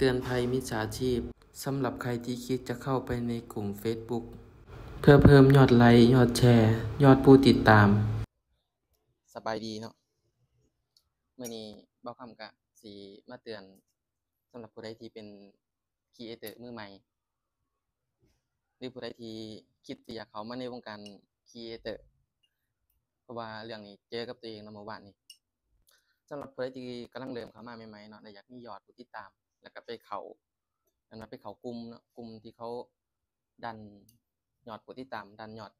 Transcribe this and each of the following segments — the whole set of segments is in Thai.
เตือนภัยมิจฉาชีพสำหรับใครที่คิดจะเข้าไปในกลุ่ม Facebook เพื่อเพิ่มยอดไลค์ยอดแชร์ยอดผู้ติดตามสบายดีเนาะมื้อนี้บ่คำกะสิมาเตือนสำหรับผู้ใดที่เป็นครีเอเตอร์มือใหม่หรือผู้ใดที่คิดที่อยากเข้ามาในวงการครีเอเตอร์เพราะว่าเรื่องนี้เจอกับตัวเองเมื่อวานนี้สำหรับผู้ใดที่กำลังเริ่มเข้ามาใหม่ๆเนาะและอยากมียอดผู้ติดตามแล้วก็ไปเข้ากลุ่มเนาะกลุ่มที่เขาดันยอดผู้ติดตามดันยอด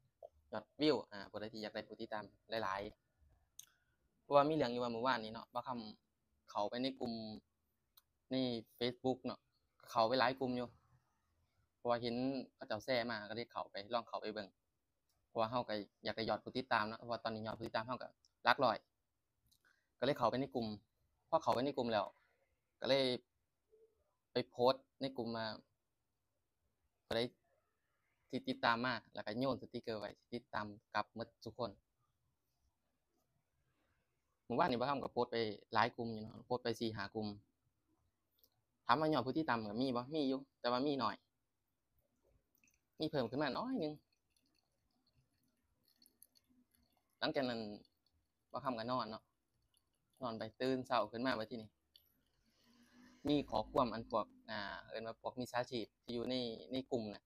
วิวผู้ใดที่อยากได้ผู้ติดตามหลายๆเพราะว่ามีเรื่องอยู่ว่าเมื่อวานนี้เนาะบ่คำเข้าไปในกลุ่มใน Facebook เนาะเข้าไปหลายกลุ่มอยู่เพราะว่าเห็นเขาเจ้าแชร์มาก็เลยเข้าไปลองเข้าไปเบิ่งเพราะว่าเฮาก็อยากได้ยอดผู้ติดตามเนาะเพราะว่าตอนนี้ยอดผู้ติดตามเฮาก็หลักร้อยก็เลยเข้าไปในกลุ่มพอเข้าไปในกลุ่มแล้วก็เลยไปโพสต์ในกลุ่มมาผู้ใดที่ติดตามมาแล้วก็โยนสติกเกอร์ไว้ติดตามกลับหมดทุกคนเมื่อวานนี้บ่คำก็โพสต์ไปหลายกลุ่มอยู่เนาะโพสต์ไป 4-5 กลุ่มถามว่ายอดผู้ติดตามก็มีบ่มีอยู่แต่ว่ามีน้อยมีเพิ่มขึ้นมาน้อยนึงหลังจากนั้นบ่คำก็นอนเนาะนอนไปตื่นเช้าขึ้นมาบัดทีนี้มีข้อความอันพวกเอิ้นว่าพวกมิจฉาชีพที่อยู่ในกลุ่มน่ะ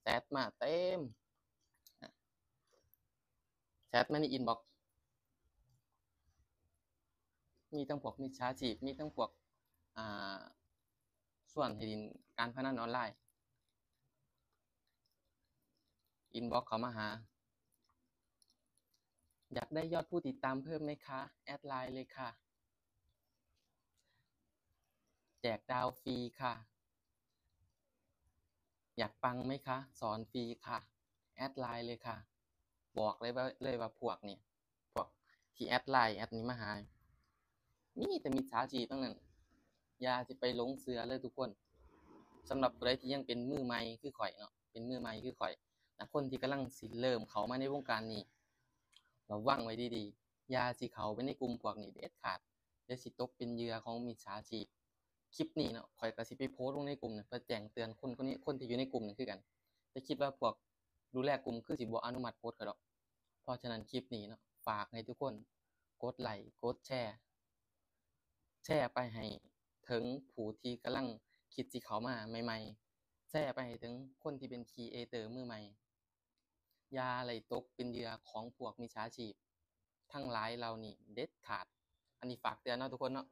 แชทมาเต็มแชทมาในอินบ็อกซ์มีทั้งพวกมิจฉาชีพมีทั้งพวกส่วนให้เล่นการพนันออนไลน์อินบ็อกซ์เข้ามาหาอยากได้ยอดผู้ติดตามเพิ่มไหมคะแอดไลน์เลยค่ะแจกดาวฟรีค่ะอยากปังไหมคะสอนฟรีค่ะแอดไลน์เลยค่ะบอกเลยว่าพวกนี่พวกที่แอดไลน์แอดนี้มาหามีแต่มิจฉาชีพทั้งนั้นอย่าสิไปหลงเชื่อเลยทุกคนสำหรับผู้ใดที่ยังเป็นมือใหม่คือข่อยเนาะเป็นมือใหม่คือข่อยและคนที่กำลังสิเริ่มเข้ามาในวงการนี้ระวังไว้ดีๆอย่าสิเข้าไปในกลุ่มพวกนี้เด็ดขาดเดี๋ยวสิตกเป็นเหยื่อของมิจฉาชีพคลิปนี้เนาะข่อยก็สิไปโพสต์ลงในกลุ่มน่ะเพื่อแจ้งเตือนคนนี้คนที่อยู่ในกลุ่มนั่นคือกันแต่คิดว่าพวกดูแลกลุ่มคือสิบ่อนุมัติโพสต์เขาดอกเพราะฉะนั้นคลิปนี้เนาะฝากให้ทุกคนกดไลค์กดแชร์ไปให้ถึงผู้ที่กำลังคิดสิเข้ามาใหม่ๆแชร์ไปให้ถึงคนที่เป็นครีเอเตอร์มือใหม่อย่าไหลตกเป็นเหยื่อของพวกมิจฉาชีพทั้งหลายเหล่านี้เด็ดขาดอันนี้ฝากเตือนเนาะทุกคนเนาะ